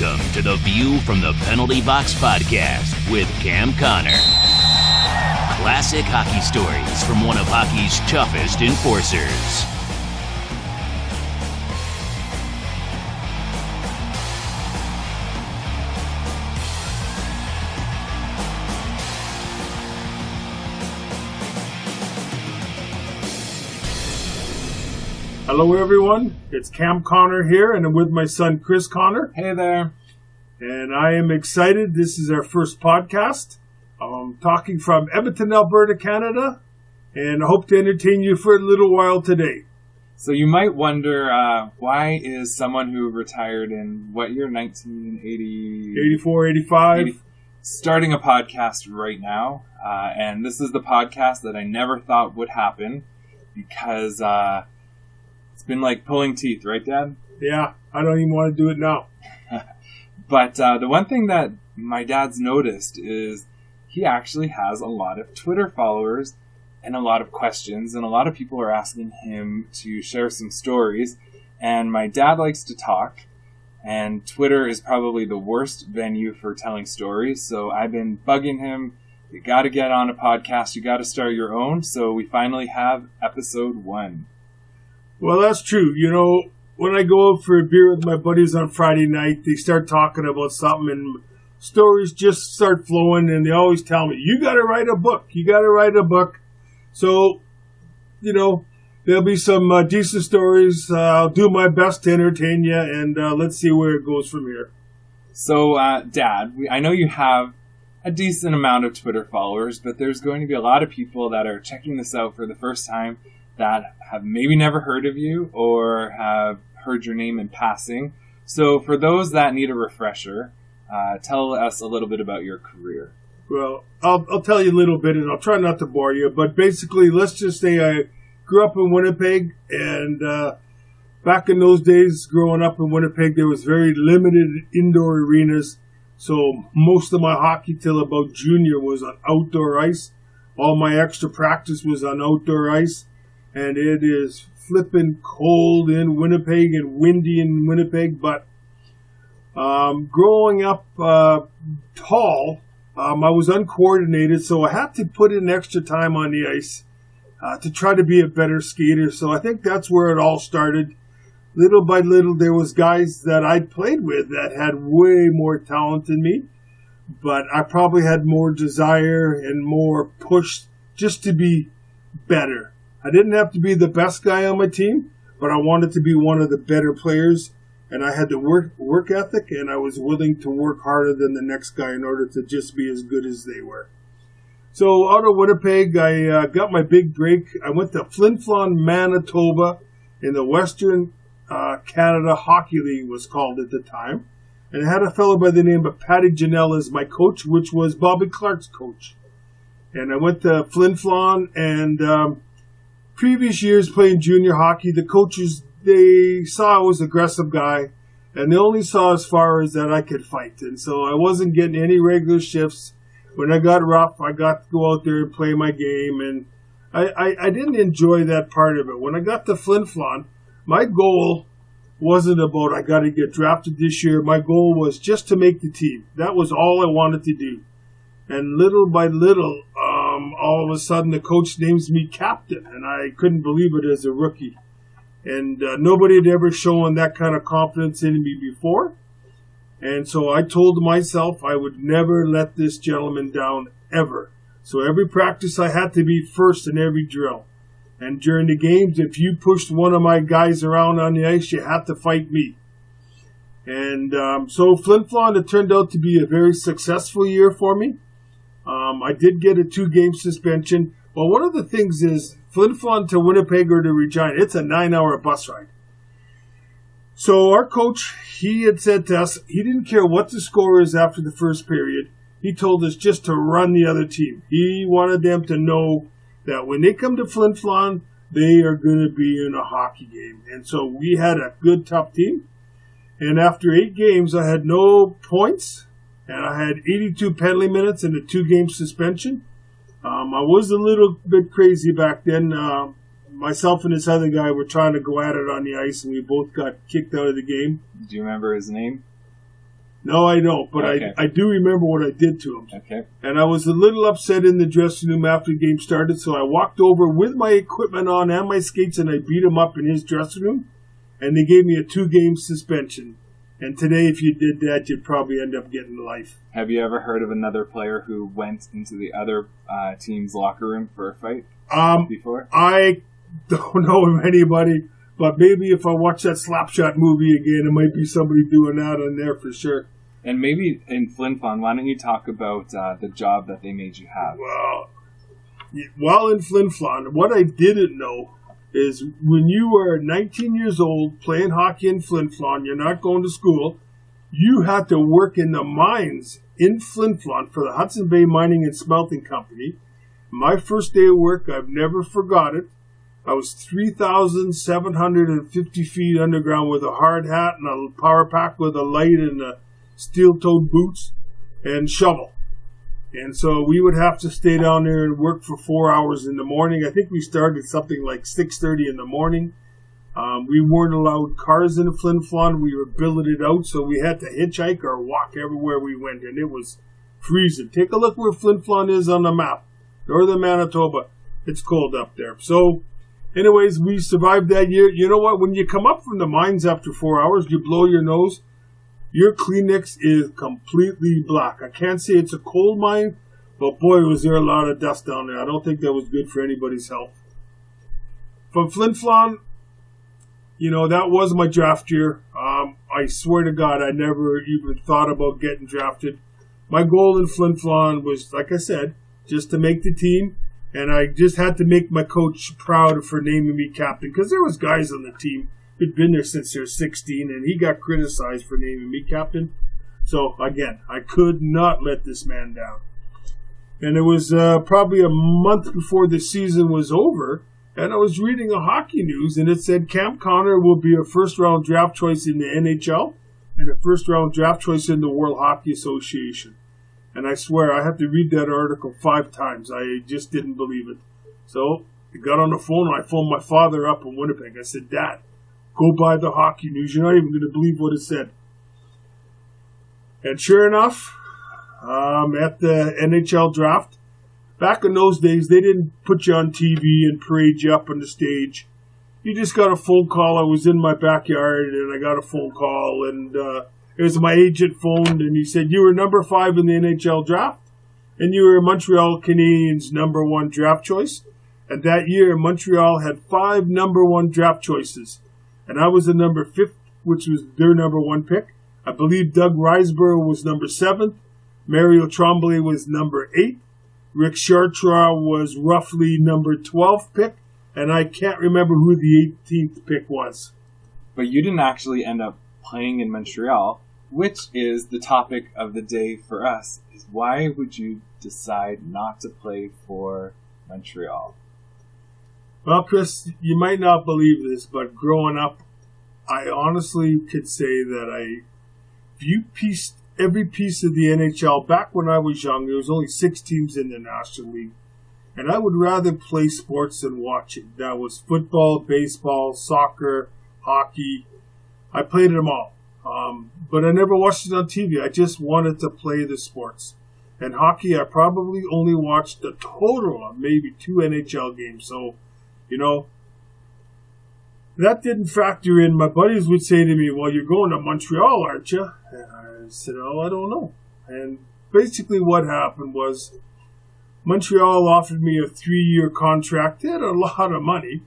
Welcome to the View from the Penalty Box podcast with Cam Connor. Classic hockey stories from one of hockey's toughest enforcers. Hello everyone, it's Cam Connor here, and I'm with my son Chris Connor. Hey there. And I am excited. This is our first podcast. I'm talking from Edmonton, Alberta, Canada, and I hope to entertain you for a little while today. So you might wonder, why is someone who retired in, what year, 1980? 84, 85. Starting a podcast right now. And this is the podcast that I never thought would happen because it's been like pulling teeth, right, Dad? Yeah, I don't even want to do it now. But the one thing that my dad's noticed is he actually has a lot of Twitter followers and a lot of questions, and a lot of people are asking him to share some stories. And my dad likes to talk, and Twitter is probably the worst venue for telling stories. So I've been bugging him. You got to get on a podcast. You got to start your own. So we finally have episode 1. Well, that's true. You know, when I go out for a beer with my buddies on Friday night, they start talking about something and stories just start flowing, and they always tell me, you got to write a book. You got to write a book. So, you know, there'll be some decent stories. I'll do my best to entertain you, and let's see where it goes from here. So, Dad, I know you have a decent amount of Twitter followers, but there's going to be a lot of people that are checking this out for the first time that have maybe never heard of you or have heard your name in passing. So for those that need a refresher, tell us a little bit about your career. Well, I'll tell you a little bit, and I'll try not to bore you, but basically, let's just say I grew up in Winnipeg, and back in those days, growing up in Winnipeg, there was very limited indoor arenas, so most of my hockey till about junior was on outdoor ice. All my extra practice was on outdoor ice. And it is flipping cold in Winnipeg and windy in Winnipeg. But growing up tall, I was uncoordinated, so I had to put in extra time on the ice to try to be a better skater. So I think that's where it all started. Little by little, there was guys that I played with that had way more talent than me. But I probably had more desire and more push just to be better. I didn't have to be the best guy on my team, but I wanted to be one of the better players, and I had the work ethic, and I was willing to work harder than the next guy in order to just be as good as they were. So out of Winnipeg, I got my big break. I went to Flin Flon, Manitoba, in the Western Canada Hockey League was called at the time, and I had a fellow by the name of Patty Janelle as my coach, which was Bobby Clark's coach. And I went to Flin Flon, and previous years playing junior hockey, the coaches, they saw I was an aggressive guy, and they only saw as far as that I could fight. And so I wasn't getting any regular shifts. When I got rough, I got to go out there and play my game, and I didn't enjoy that part of it. When I got to Flin Flon, my goal wasn't about I got to get drafted this year. My goal was just to make the team. That was all I wanted to do. And little by little, all of a sudden the coach names me captain, and I couldn't believe it as a rookie. And nobody had ever shown that kind of confidence in me before. And so I told myself I would never let this gentleman down, ever. So every practice I had to be first in every drill. And during the games, if you pushed one of my guys around on the ice, you had to fight me. And so Flin Flon, it turned out to be a very successful year for me. I did get a 2-game suspension. Well, one of the things is Flin Flon to Winnipeg or to Regina, it's a 9-hour bus ride. So our coach, he had said to us, he didn't care what the score is after the first period. He told us just to run the other team. He wanted them to know that when they come to Flin Flon, they are going to be in a hockey game. And so we had a good, tough team. And after 8 games, I had no points. And I had 82 penalty minutes and a 2-game suspension. I was a little bit crazy back then. Myself and this other guy were trying to go at it on the ice, and we both got kicked out of the game. Do you remember his name? No, I don't, but Okay. I do remember what I did to him. Okay. And I was a little upset in the dressing room after the game started, so I walked over with my equipment on and my skates, and I beat him up in his dressing room, and they gave me a 2-game suspension. And today, if you did that, you'd probably end up getting life. Have you ever heard of another player who went into the other team's locker room for a fight before? I don't know of anybody, but maybe if I watch that Slapshot movie again, it might be somebody doing that on there for sure. And maybe in Flin Flon, why don't you talk about the job that they made you have? Well, while in Flin Flon, what I didn't know is when you were 19 years old playing hockey in Flin Flon, you're not going to school, you had to work in the mines in Flin Flon for the Hudson Bay Mining and Smelting Company. My first day of work, I've never forgot it. I was 3,750 feet underground with a hard hat and a power pack with a light and steel-toed boots and shovel. And so we would have to stay down there and work for 4 hours in the morning. I think we started something like 6:30 in the morning. We weren't allowed cars in Flin Flon. We were billeted out, so we had to hitchhike or walk everywhere we went, and it was freezing. Take a look where Flin Flon is on the map. Northern Manitoba. It's cold up there. So, anyways, we survived that year. You know what? When you come up from the mines after 4 hours, you blow your nose. Your Kleenex is completely black. I can't say it's a coal mine, but boy, was there a lot of dust down there. I don't think that was good for anybody's health. From Flin Flon, that was my draft year. I swear to God, I never even thought about getting drafted. My goal in Flin Flon was, like I said, just to make the team, and I just had to make my coach proud for naming me captain, because there was guys on the team who'd been there since they were 16, and he got criticized for naming me captain. So, again, I could not let this man down. And it was probably a month before the season was over, and I was reading a hockey news, and it said Cam Connor will be a first-round draft choice in the NHL and a first-round draft choice in the World Hockey Association. And I swear, I had to read that article 5 times. I just didn't believe it. So, I got on the phone, and I phoned my father up in Winnipeg. I said, Dad, go buy the hockey news. You're not even going to believe what it said. And sure enough, at the NHL draft, back in those days, they didn't put you on TV and parade you up on the stage. You just got a phone call. I was in my backyard, and I got a phone call, and it was my agent phoned, and he said, you were number 5 in the NHL draft, and you were Montreal Canadiens' number 1 draft choice. And that year, Montreal had 5 number 1 draft choices. And I was the number 5th, which was their number 1 pick. I believe Doug Riseborough was number 7th. Mario Tremblay was number 8th. Rick Chartrand was roughly number 12th pick. And I can't remember who the 18th pick was. But you didn't actually end up playing in Montreal, which is the topic of the day for us. Is why would you decide not to play for Montreal? Well, Chris, you might not believe this, but growing up, I honestly could say that I viewed every piece of the NHL. Back when I was young, there was only 6 teams in the National League. And I would rather play sports than watch it. That was football, baseball, soccer, hockey. I played them all. But I never watched it on TV. I just wanted to play the sports. And hockey, I probably only watched a total of maybe 2 NHL games. So, that didn't factor in. My buddies would say to me, well, you're going to Montreal, aren't you? And I said, oh, I don't know. And basically what happened was Montreal offered me a 3-year contract. They had a lot of money.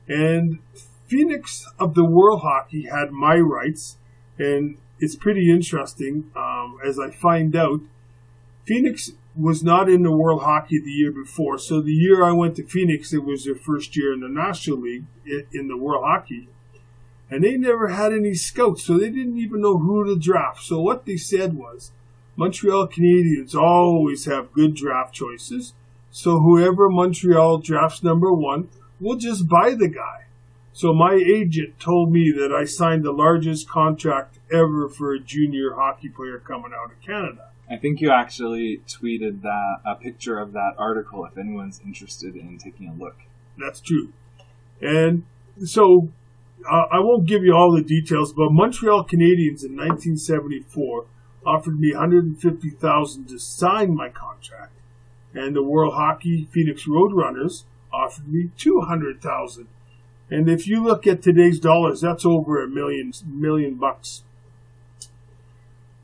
And Phoenix of the World Hockey had my rights. And it's pretty interesting, as I find out, Phoenix was not in the World Hockey the year before. So the year I went to Phoenix, it was their first year in the National League in the World Hockey. And they never had any scouts, so they didn't even know who to draft. So what they said was, Montreal Canadiens always have good draft choices. So whoever Montreal drafts number 1, we'll just buy the guy. So my agent told me that I signed the largest contract ever for a junior hockey player coming out of Canada. I think you actually tweeted a picture of that article if anyone's interested in taking a look. That's true. And so I won't give you all the details, but Montreal Canadiens in 1974 offered me $150,000 to sign my contract, and the World Hockey Phoenix Roadrunners offered me $200,000. And if you look at today's dollars, that's over $1 million bucks.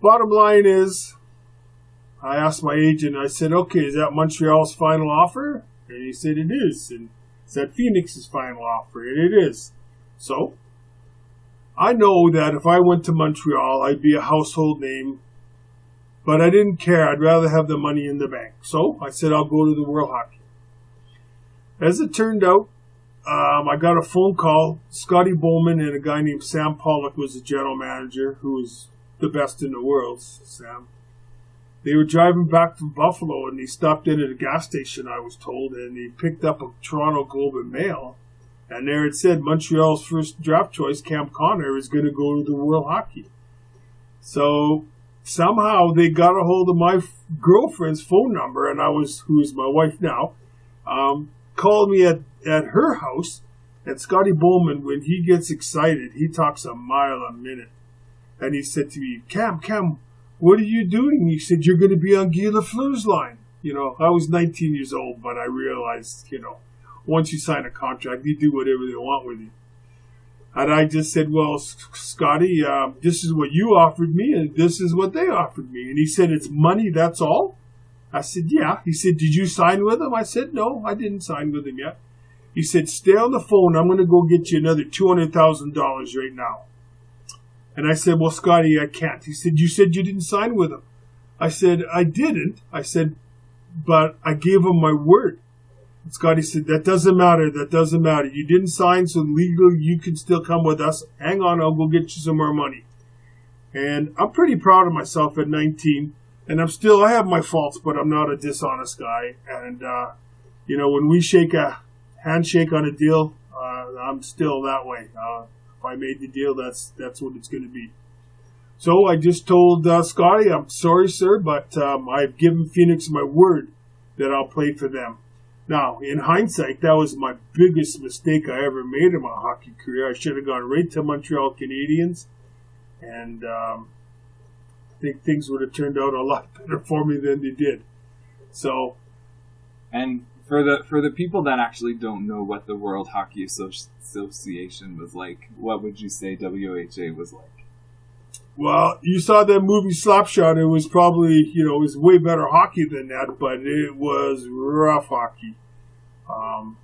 Bottom line is, I asked my agent, I said, okay, is that Montreal's final offer? And he said it is. And is that Phoenix's final offer? And it is. So, I know that if I went to Montreal, I'd be a household name. But I didn't care. I'd rather have the money in the bank. So, I said I'll go to the World Hockey. As it turned out, I got a phone call. Scotty Bowman and a guy named Sam Pollock was the general manager, who was the best in the world, Sam. They were driving back from Buffalo, and they stopped in at a gas station, I was told, and they picked up a Toronto Globe and Mail, and there it said Montreal's first draft choice, Cam Connor, is going to go to the World Hockey. So somehow they got a hold of my girlfriend's phone number, and who is my wife now, called me at her house. And Scotty Bowman, when he gets excited, he talks a mile a minute. And he said to me, Cam, what are you doing? He said, you're going to be on Guy Lafleur's line. I was 19 years old, but I realized, once you sign a contract, you do whatever they want with you. And I just said, well, Scotty, this is what you offered me, and this is what they offered me. And he said, it's money, that's all? I said, yeah. He said, did you sign with him? I said, no, I didn't sign with him yet. He said, stay on the phone. I'm going to go get you another $200,000 right now. And I said, well, Scotty, I can't. He said, you said you didn't sign with him. I said, I didn't. I said, but I gave him my word. And Scotty said, that doesn't matter. That doesn't matter. You didn't sign, so legally you can still come with us. Hang on, I'll go get you some more money. And I'm pretty proud of myself at 19. And I have my faults, but I'm not a dishonest guy. And, when we shake a handshake on a deal, I'm still that way. If I made the deal, that's what it's going to be. So I just told Scotty, I'm sorry, sir, but I've given Phoenix my word that I'll play for them. Now, in hindsight, that was my biggest mistake I ever made in my hockey career. I should have gone right to Montreal Canadiens, and I think things would have turned out a lot better for me than they did. So, and for the people that actually don't know what the World Hockey Association was like, what would you say WHA was like? Well, you saw that movie Slapshot. It was probably, it was way better hockey than that, but it was rough hockey. The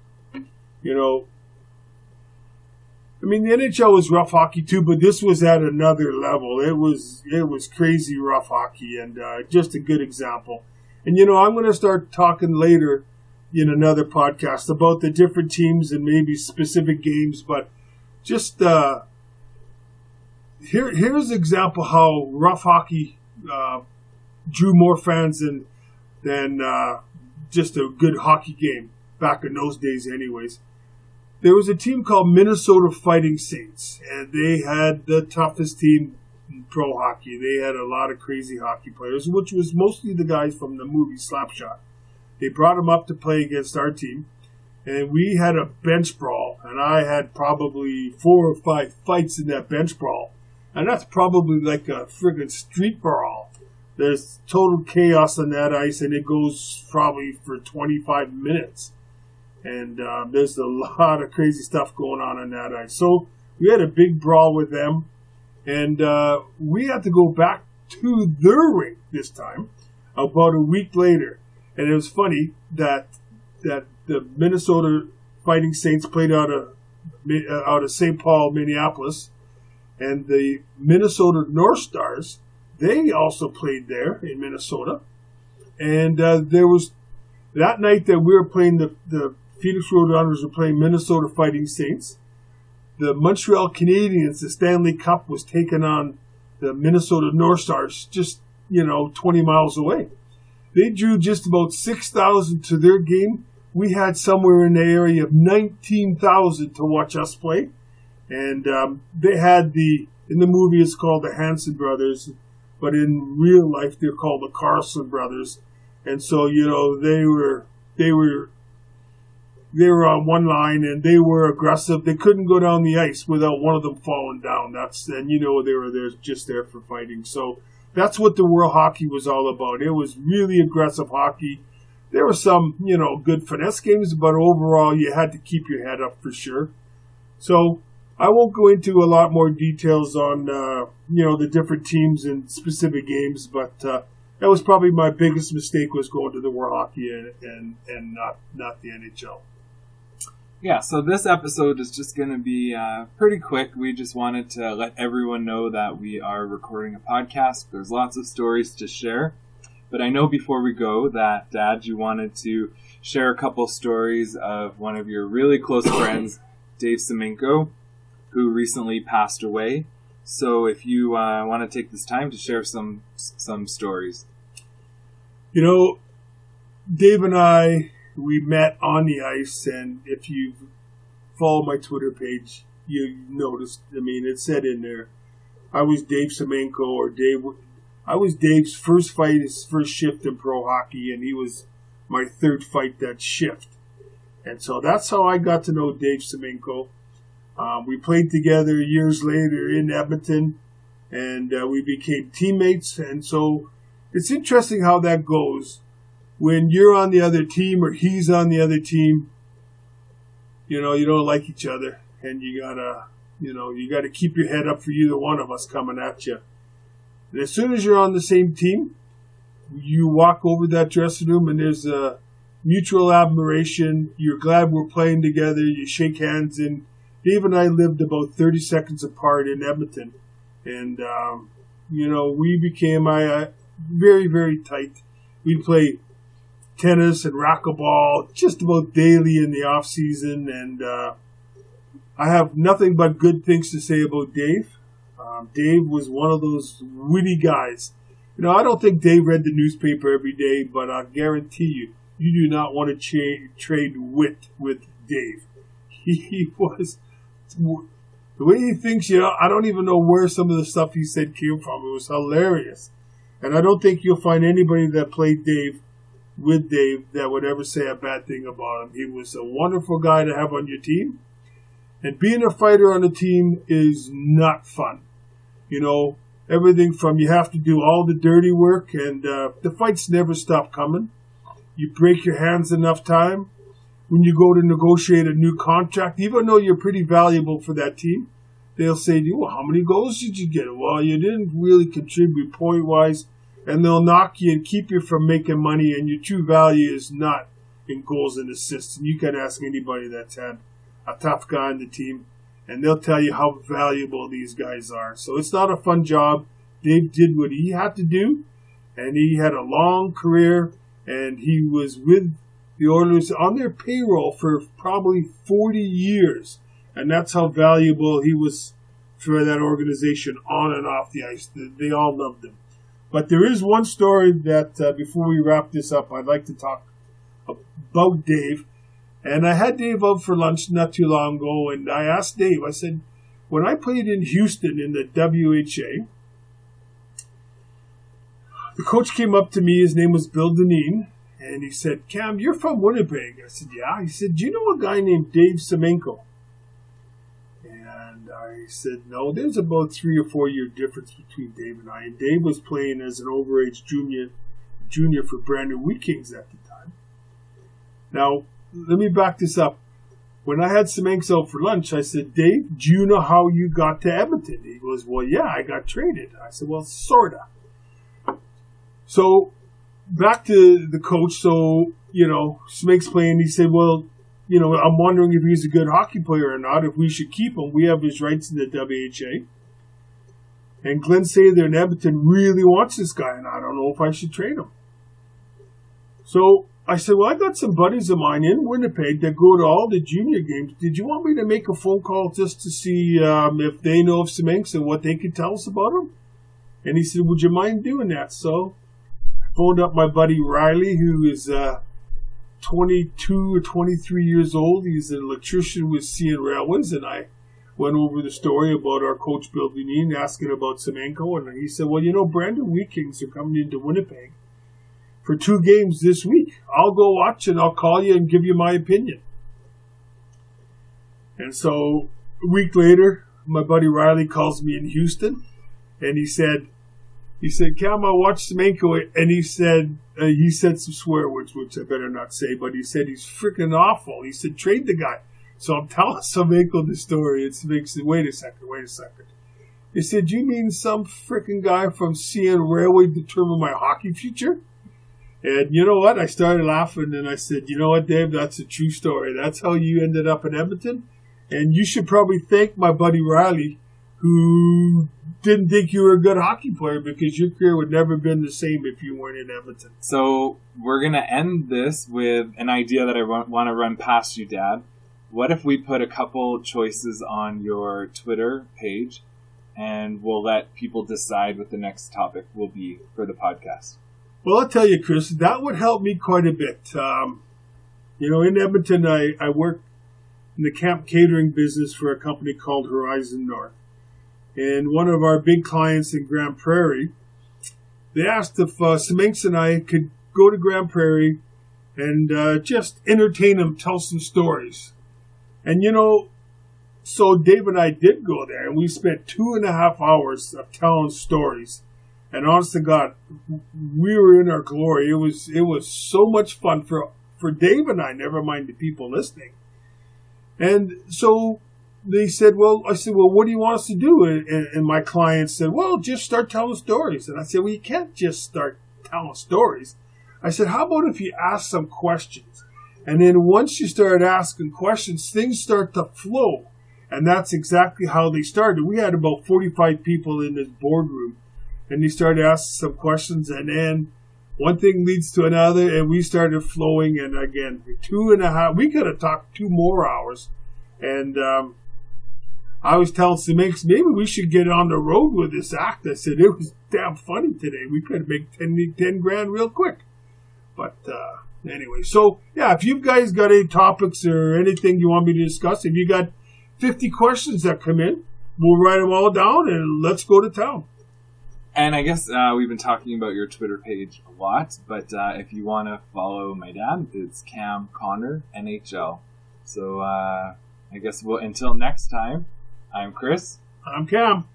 NHL was rough hockey too, but this was at another level. It was crazy rough hockey, and just a good example. And, I'm going to start talking later in another podcast about the different teams and maybe specific games, but just here's an example how rough hockey drew more fans than just a good hockey game back in those days anyways. There was a team called Minnesota Fighting Saints, and they had the toughest team in pro hockey. They had a lot of crazy hockey players, which was mostly the guys from the movie Slapshot. They brought them up to play against our team, and we had a bench brawl, and I had probably 4 or 5 fights in that bench brawl. And that's probably like a friggin' street brawl. There's total chaos on that ice, and it goes probably for 25 minutes. And there's a lot of crazy stuff going on that ice. So we had a big brawl with them, and we had to go back to their rink this time about a week later. And it was funny that the Minnesota Fighting Saints played out of St. Paul, Minneapolis, and the Minnesota North Stars, they also played there in Minnesota. And there was that night that we were playing the Phoenix Roadrunners were playing Minnesota Fighting Saints. The Montreal Canadiens, the Stanley Cup, was taking on the Minnesota North Stars just, 20 miles away. They drew just about 6,000 to their game. We had somewhere in the area of 19,000 to watch us play. And they had in the movie it's called the Hanson Brothers, but in real life they're called the Carlson Brothers. And so, they were on one line, and they were aggressive. They couldn't go down the ice without one of them falling down. They were there just there for fighting. So that's what the World Hockey was all about. It was really aggressive hockey. There were some, good finesse games, but overall you had to keep your head up for sure. So I won't go into a lot more details on, the different teams and specific games, but that was probably my biggest mistake, was going to the World Hockey and not the NHL. Yeah, so this episode is just going to be pretty quick. We just wanted to let everyone know that we are recording a podcast. There's lots of stories to share. But I know before we go that, Dad, you wanted to share a couple stories of one of your really close friends, Dave Semenko, who recently passed away. So if you want to take this time to share some stories. Dave and I, we met on the ice, and if you follow my Twitter page, you noticed, it said in there, I was Dave Semenko, I was Dave's first fight, his first shift in pro hockey, and he was my third fight that shift. And so that's how I got to know Dave Semenko. We played together years later in Edmonton, and we became teammates. And so it's interesting how that goes. When you're on the other team or he's on the other team, you don't like each other, and you gotta keep your head up for either one of us coming at you. And as soon as you're on the same team, you walk over that dressing room and there's a mutual admiration. You're glad we're playing together. You shake hands. And Dave and I lived about 30 seconds apart in Edmonton. And, we became very, very tight. We'd play tennis and racquetball just about daily in the off season. And I have nothing but good things to say about Dave. Dave was one of those witty guys. I don't think Dave read the newspaper every day, but I guarantee you do not want to trade wit with Dave. He was, the way he thinks, I don't even know where some of the stuff he said came from. It was hilarious. And I don't think you'll find anybody that played with Dave that would ever say a bad thing about him. He was a wonderful guy to have on your team. And being a fighter on a team is not fun. Everything from you have to do all the dirty work, and the fights never stop coming. You break your hands enough time. When you go to negotiate a new contract, even though you're pretty valuable for that team, they'll say to you, well, how many goals did you get? Well, you didn't really contribute point-wise, and they'll knock you and keep you from making money, and your true value is not in goals and assists. And you can ask anybody that's had a tough guy on the team, and they'll tell you how valuable these guys are. So it's not a fun job. Dave did what he had to do, and he had a long career, and he was with the Oilers on their payroll for probably 40 years. And that's how valuable he was for that organization on and off the ice. They all loved him. But there is one story that, before we wrap this up, I'd like to talk about Dave. And I had Dave out for lunch not too long ago, and I asked Dave, I said, when I played in Houston in the WHA, the coach came up to me, his name was Bill Deneen, and he said, Cam, you're from Winnipeg. I said, yeah. He said, do you know a guy named Dave Semenko? And I said, no, there's about 3 or 4 year difference between Dave and I. And Dave was playing as an overage junior for Brandon Wheat Kings at the time. Now, let me back this up. When I had Semenko out for lunch, I said, Dave, do you know how you got to Edmonton? He goes, well, yeah, I got traded. I said, well, sort of. So, back to the coach. So, Semenko's playing. He said, well, I'm wondering if he's a good hockey player or not, if we should keep him. We have his rights in the WHA. And Glenn Sather in Edmonton really wants this guy, and I don't know if I should trade him. So, I said, well, I got some buddies of mine in Winnipeg that go to all the junior games. Did you want me to make a phone call just to see if they know of Semenko and what they could tell us about him? And he said, would you mind doing that? So I phoned up my buddy Riley, who is 22 or 23 years old. He's an electrician with CN Railways, and I went over the story about our coach Bill Deneen asking about Semenko, and he said, well, Brandon Wheat Kings are coming into Winnipeg for 2 games this week. I'll go watch and I'll call you and give you my opinion. And so a week later, my buddy Riley calls me in Houston, and he said, He said, Cam, I watched Semenko, and he said some swear words, which I better not say, but he said he's freaking awful. He said, trade the guy. So I'm telling Semenko the story. It makes it, wait a second. He said, you mean some freaking guy from CN Railway determined my hockey future? And you know what? I started laughing, and I said, you know what, Dave? That's a true story. That's how you ended up in Edmonton. And you should probably thank my buddy Riley, who didn't think you were a good hockey player, because your career would never have been the same if you weren't in Edmonton. So we're going to end this with an idea that I want to run past you, Dad. What if we put a couple choices on your Twitter page, and we'll let people decide what the next topic will be for the podcast? Well, I'll tell you, Chris, that would help me quite a bit. In Edmonton, I work in the camp catering business for a company called Horizon North. And one of our big clients in Grand Prairie, they asked if Semenko and I could go to Grand Prairie and just entertain them, tell some stories. And, so Dave and I did go there, and we spent 2.5 hours of telling stories. And honest to God, we were in our glory. It was so much fun for Dave and I, never mind the people listening. And so they said, I said, what do you want us to do? And my client said, well, just start telling stories. And I said, well, you can't just start telling stories. I said, how about if you ask some questions? And then once you start asking questions, things start to flow. And that's exactly how they started. We had about 45 people in this boardroom, and they started asking some questions, and then one thing leads to another, and we started flowing. And again, 2.5, we could have talked 2 more hours. And I was telling Semenko, maybe we should get on the road with this act. I said, it was damn funny today. We could make 10 grand real quick. But anyway, so yeah, if you guys got any topics or anything you want me to discuss, if you got 50 questions that come in, we'll write them all down and let's go to town. And I guess we've been talking about your Twitter page a lot, but if you want to follow my dad, it's Cam Connor NHL. So I guess until next time, I'm Chris. I'm Cam.